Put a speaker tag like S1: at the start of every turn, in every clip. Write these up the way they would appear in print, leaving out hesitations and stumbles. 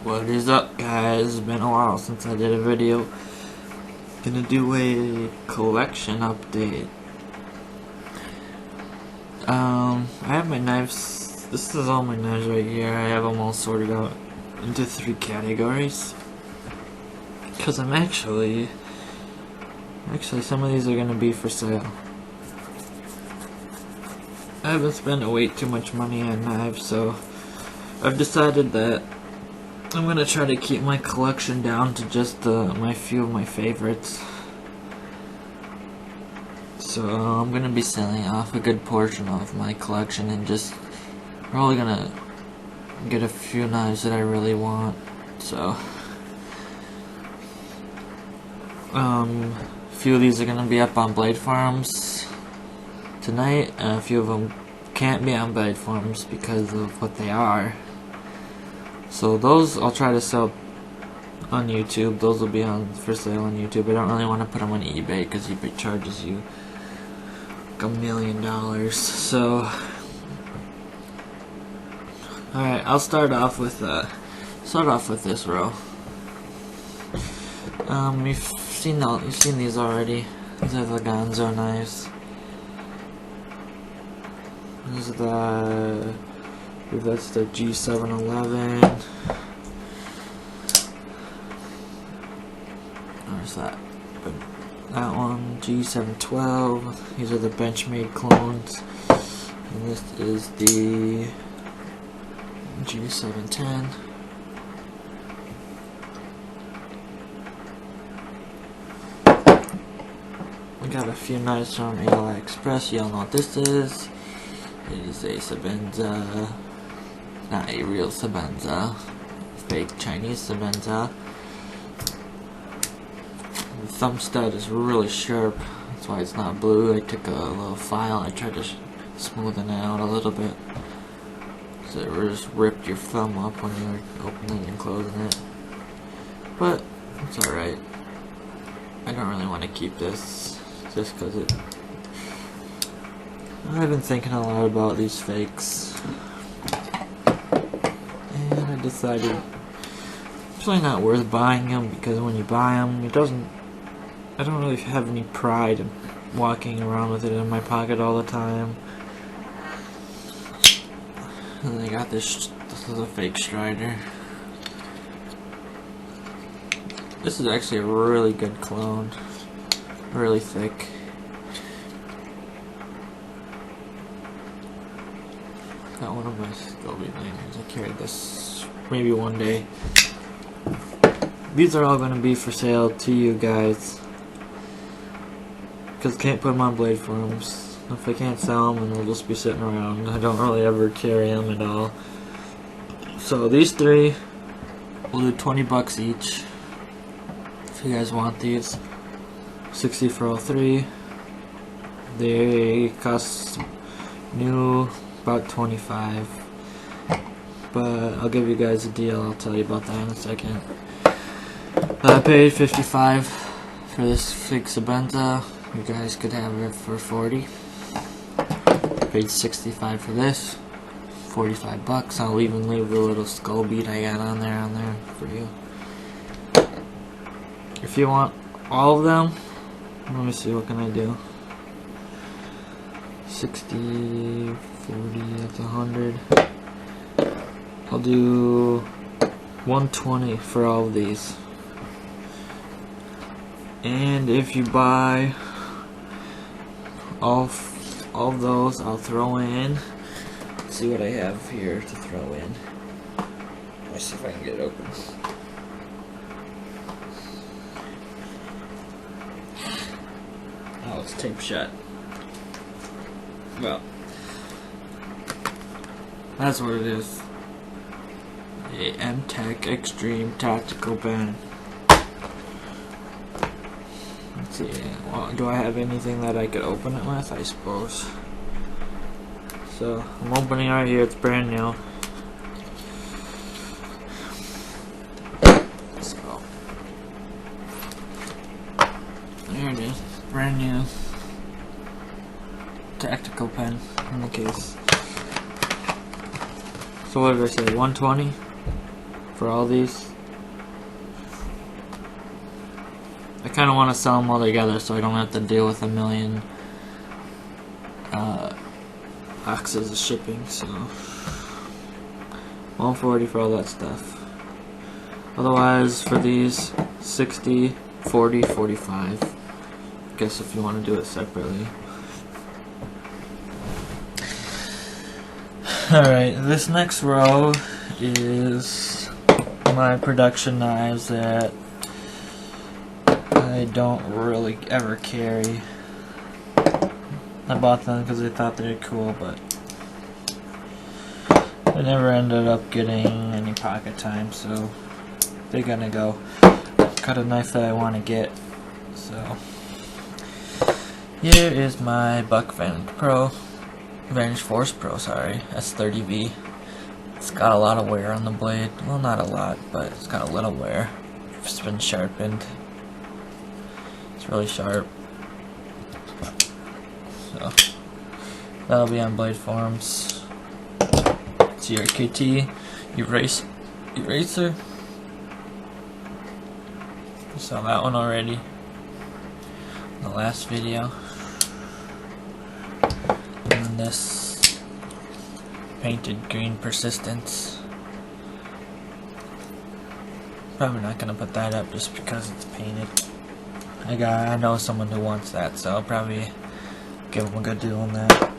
S1: What is up, guys? It's been a while since I did a video. Gonna do a collection update. I have my knives. This is all my knives right here. I have them all sorted out into 3 categories. Cause I'm actually some of these are gonna be for sale. I haven't spent way too much money on knives, so I've decided that I'm gonna try to keep my collection down to just my few of my favorites. So I'm gonna be selling off a good portion of my collection and just probably gonna get a few knives that I really want. So a few of these are gonna be up on Blade Farms tonight, and a few of them can't be on Blade Farms because of what they are. So those I'll try to sell on YouTube. Those will be on for sale on YouTube. I don't really want to put them on eBay because eBay charges you like $1 million. So, alright, I'll start off with this row. You've seen these already. These are the Gonzo knives. This is that's the G711. Where's that? That one, G712. These are the Benchmade clones. And this is the G710. We got a few knives from AliExpress. Y'all know what this is. It is a Sebenza. Not a real Sebenza, fake Chinese Sebenza. The thumb stud is really sharp, that's why it's not blue. I took a little file and I tried to smoothen it out a little bit, so it just ripped your thumb up when you were opening and closing it. But it's alright. I don't really want to keep this just because I've been thinking a lot about these fakes. And I decided it's really not worth buying them, because when you buy them, I don't really have any pride in walking around with it in my pocket all the time. And I got this is a fake Strider. This is actually a really good clone. Really thick. Got one of my Scoby lanyards. I carried this maybe one day. These are all going to be for sale to you guys, because I can't put them on Blade Farms. If I can't sell them, then they'll just be sitting around. I don't really ever carry them at all. So these 3 will do 20 bucks each. If you guys want these, 60 for all 3. They cost new about 25, but I'll give you guys a deal. I'll tell you about that in a second. I paid 55 for this fake Sebenza. You guys could have it for 40. Paid 65 for this. 45 bucks. I'll even leave the little skull bead I got on there for you. If you want all of them, let me see, what can I do? 60, 40, that's 100. I'll do 120 for all of these. And if you buy all of those, I'll throw in. Let's see what I have here to throw in. Let's see if I can get it open. Oh, it's taped shut. Well, that's what it is. A M-Tech Extreme Tactical Pen. Let's see, well, do I have anything that I could open it with? I suppose. So, I'm opening right here, it's brand new. So, there it is, brand new. Tactical pen in the case. So what did I say, 120 for all these. I kind of want to sell them all together so I don't have to deal with a million boxes of shipping. So $140 for all that stuff. Otherwise, for these, $60, $40, $45. I guess if you want to do it separately. Alright, this next row is my production knives that I don't really ever carry. I bought them because I thought they were cool, but I never ended up getting any pocket time, so they're gonna go. Got a knife that I want to get, so here is my Buck Vantage Force Pro, S30V. It's got a lot of wear on the blade. Well, not a lot, but it's got a little wear. It's been sharpened. It's really sharp. So that'll be on Blade Forums. It's your KT eraser. You saw that one already in the last video. And this painted green Persistence. Probably not gonna put that up just because it's painted. I know someone who wants that, so I'll probably give them a good deal on that.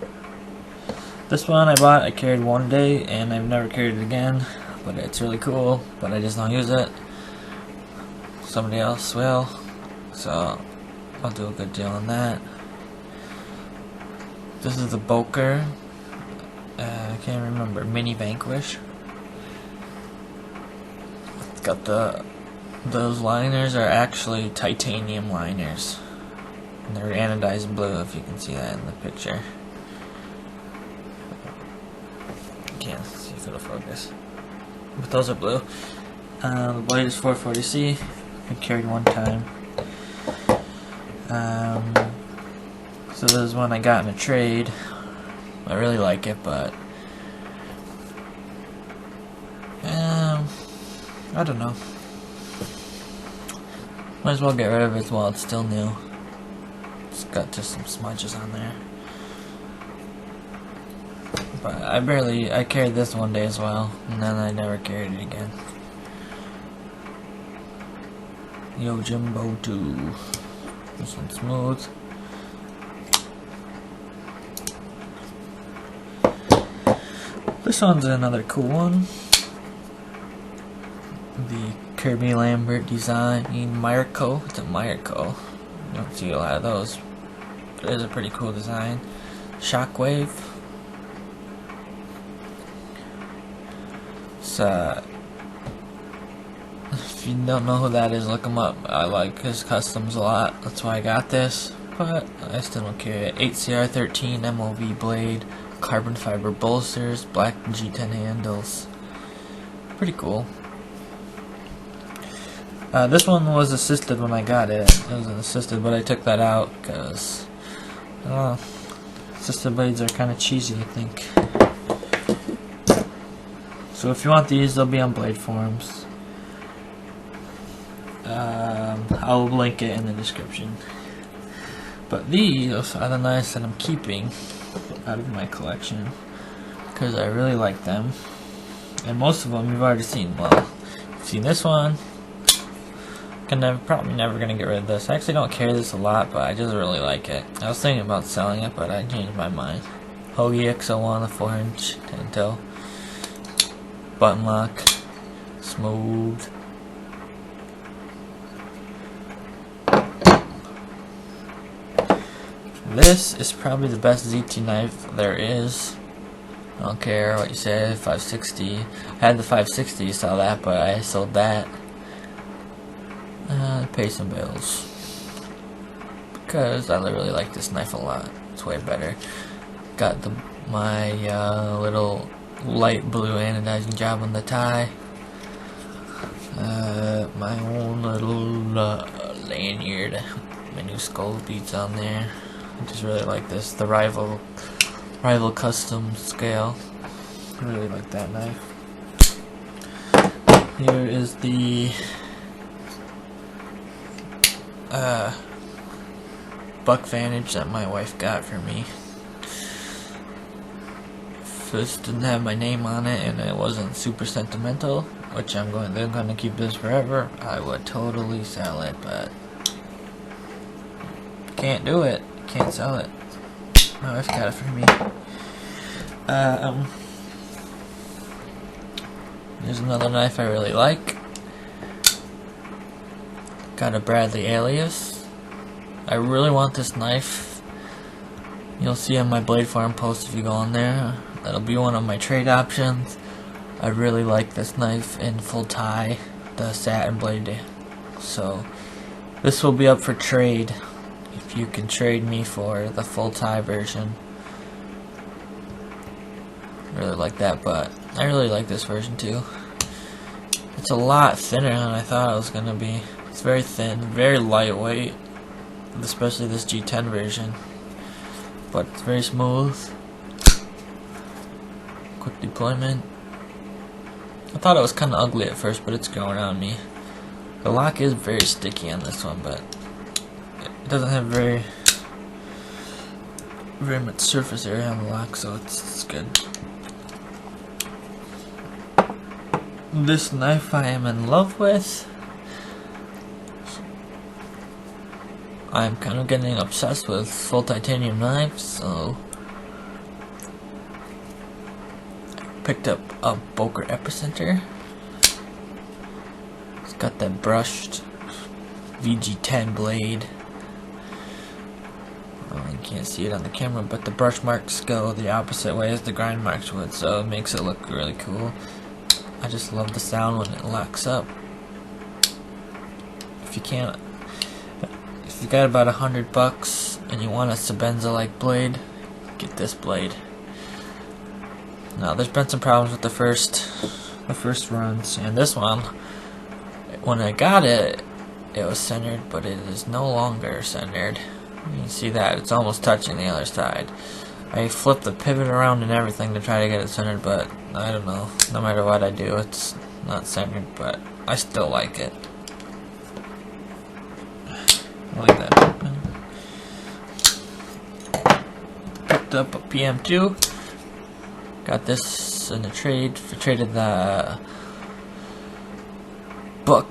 S1: This one I carried one day and I've never carried it again, but it's really cool, but I just don't use it. Somebody else will, so I'll do a good deal on that. This is the Boker, I can't remember, Mini Vanquish. It's got those liners are actually titanium liners. And they're anodized blue, if you can see that in the picture. Can't see if it'll focus. But those are blue. The blade is 440C. I carried one time. So this is one I got in a trade. I really like it, but I don't know. Might as well get rid of it while it's still new. It's got just some smudges on there. But I carried this one day as well, and then I never carried it again. Yojimbo 2. This one's smooth. This one's another cool one. The Kirby Lambert design in Mirko. It's a Mirko. You don't see a lot of those. But it is a pretty cool design. Shockwave. So, if you don't know who that is, look him up. I like his customs a lot. That's why I got this. But I still don't carry it. 8CR13 MOV blade. Carbon fiber bolsters. Black G10 handles. Pretty cool. This one was assisted when I got it. It wasn't assisted, but I took that out because assisted blades are kind of cheesy, I think. So if you want these, they'll be on Blade Forums. I'll link it in the description. But these are the knives that I'm keeping out of my collection because I really like them. And most of them you've already seen. Well, you've seen this one. Probably never gonna get rid of this. I actually don't carry this a lot, but I just really like it. I was thinking about selling it, but I changed my mind. Hoagie X01, a 4-inch 10-toe. Button lock. Smooth. This is probably the best ZT knife there is. I don't care what you say, 560. I had the 560, you saw that, but I sold that. Pay some bills. Because I really like this knife a lot. It's way better. Got my little light blue anodizing job on the tie. My own little lanyard. My new skull beads on there. I just really like this. The rival custom scale. I really like that knife. Here is the Buck Vantage that my wife got for me. If this didn't have my name on it and it wasn't super sentimental, which they're going to keep this forever, I would totally sell it, but can't do it. Can't sell it. My wife got it for me. There's another knife I really like. Got a Bradley Alias. I really want this knife. You'll see on my Blade Farm post if you go on there. That'll be one of my trade options. I really like this knife in full tie, the satin blade. So this will be up for trade if you can trade me for the full tie version. Really like that, but I really like this version too. It's a lot thinner than I thought it was gonna be. It's very thin, very lightweight, especially this G10 version. But it's very smooth. Quick deployment. I thought it was kind of ugly at first, but it's growing on me. The lock is very sticky on this one, but it doesn't have very much surface area on the lock, so it's good. This knife I am in love with. I'm kind of getting obsessed with full titanium knives, so I picked up a Boker Epicenter. It's got that brushed VG10 blade. Oh, you can't see it on the camera, but the brush marks go the opposite way as the grind marks would, so it makes it look really cool. I just love the sound when it locks up. If you got about $100 and you want a Sebenza like blade, get this blade. Now there's been some problems with the first runs, and this one, when I got it, it was centered, but it is no longer centered. You can see that it's almost touching the other side. I flipped the pivot around and everything to try to get it centered, but I don't know. No matter what I do, it's not centered, but I still like it. I like that. Picked up a PM2. Got this in a trade. Traded the Buck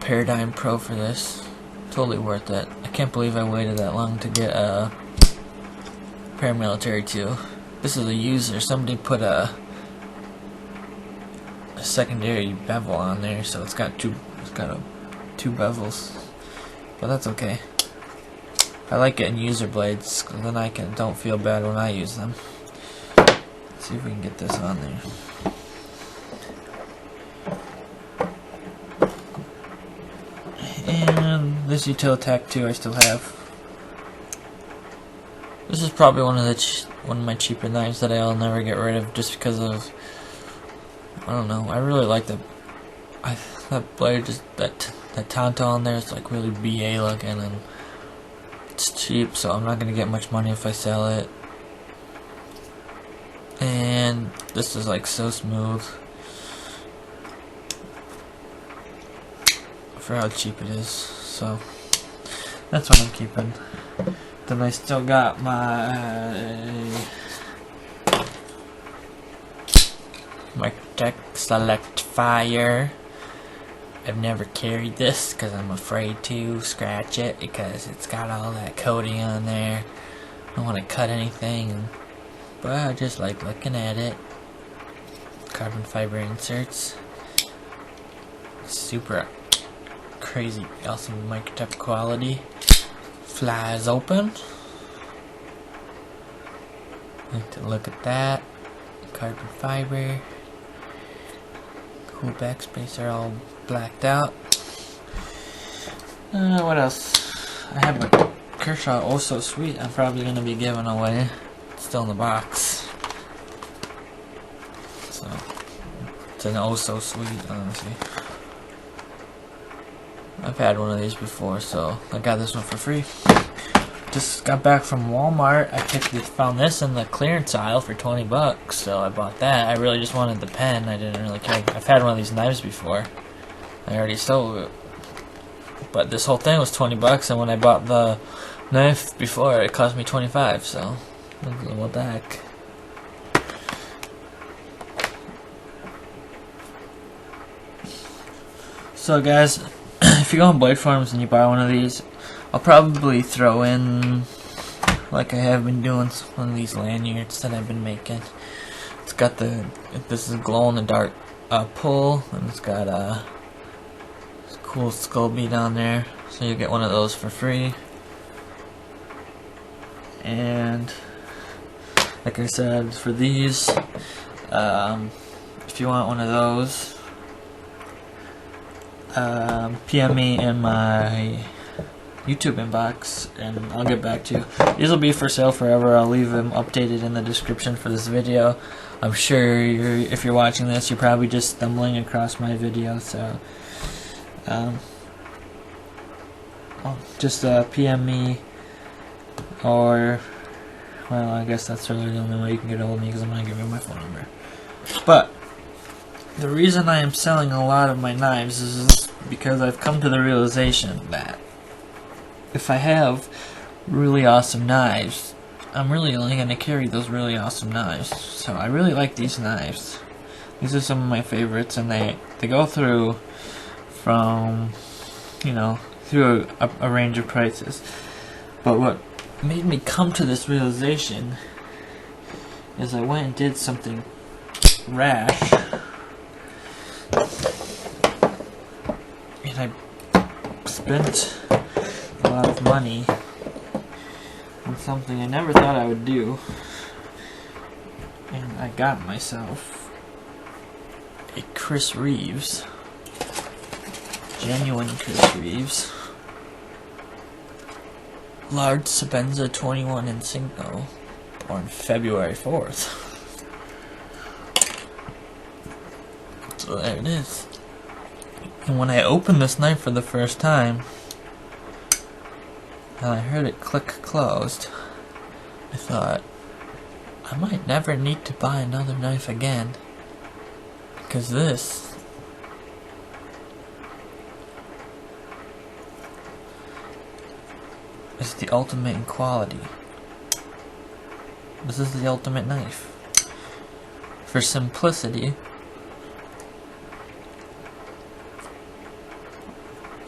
S1: Paradigm Pro for this. Totally worth it. I can't believe I waited that long to get a Paramilitary 2. This is a user. Somebody put a secondary bevel on there, so it's got two bevels. But that's okay. I like getting user blades, because then I don't feel bad when I use them. Let's see if we can get this on there. And this Utilitac 2 I still have. This is probably one of my cheaper knives that I'll never get rid of, just because of, I don't know. I really like that blade, just that Tonto on there. It's like really BA looking, and it's cheap, so I'm not gonna get much money if I sell it. And this is like so smooth for how cheap it is. So that's what I'm keeping. Then I still got my Tech Select Fire. I've never carried this because I'm afraid to scratch it because it's got all that coating on there. I don't want to cut anything, but I just like looking at it. Carbon fiber inserts. Super crazy, awesome Microtech quality. Flies open. Like to look at that. Carbon fiber. Cool backspace are all blacked out. What else? I have a Kershaw Oh So Sweet I'm probably going to be giving away. It's still in the box. So, it's an Oh So Sweet, honestly. I've had one of these before, so I got this one for free. just got back from Walmart. Found this in the clearance aisle for 20 bucks, so I bought that. I really just wanted the pen. I didn't really care. I've had one of these knives before. I already sold it. But this whole thing was 20 bucks, and when I bought the knife before, it cost me 25, so what the heck. So guys, if you go on Blade Forums and you buy one of these, I'll probably throw in, like I have been doing, one of these lanyards that I've been making. It's got this is glow in the dark pull, and it's got a cool skull bead on there, so you get one of those for free. And like I said, for these, if you want one of those, PM me in my YouTube inbox and I'll get back to you. These will be for sale forever. I'll leave them updated in the description for this video. I'm sure if you're watching this, you're probably just stumbling across my video, so just PM me, or, well, I guess that's really the only way you can get a hold of me, because I'm going to give you my phone number. But the reason I am selling a lot of my knives is because I've come to the realization that if I have really awesome knives, I'm really only going to carry those really awesome knives. So I really like these knives. These are some of my favorites, and they go through from, you know, through a range of prices. But what made me come to this realization is I went and did something rash, and I spent a lot of money on something I never thought I would do, and I got myself a Chris Reeves, genuine Chris Reeves, large Sebenza 21 in Cinco, born February 4th. So there it is. And when I opened this knife for the first time, and I heard it click closed, I thought, I might never need to buy another knife again, because this is the ultimate in quality. This is the ultimate knife. For simplicity,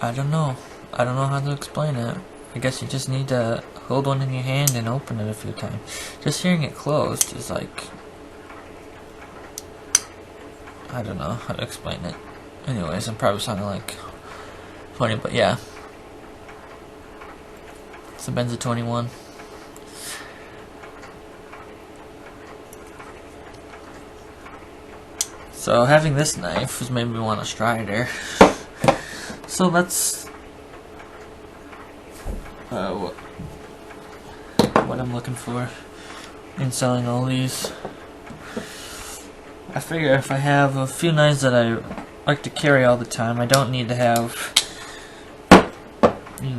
S1: I don't know how to explain it. I guess you just need to hold one in your hand and open it a few times. Just hearing it closed is like, I don't know how to explain it. Anyways, I'm probably sounding like funny, but yeah. It's a Sebenza 21. So having this knife has made me want a Strider. So that's what I'm looking for in selling all these. I figure if I have a few knives that I like to carry all the time, I don't need to have, you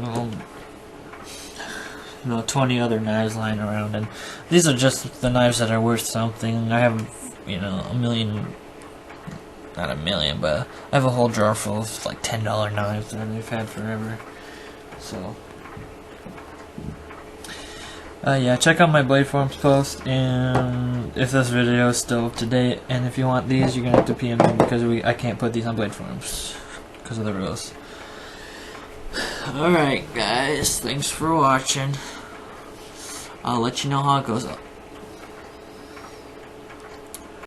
S1: know, 20 other knives lying around. And these are just the knives that are worth something. I have, you know, a million, not a million, but I have a whole drawer full of like $10 knives that I've had forever. So yeah, check out my Blade Forums post, and if this video is still up to date, and if you want these, you're gonna have to PM me, because I can't put these on Blade Forums because of the rules. Alright guys, thanks for watching. I'll let you know how it goes.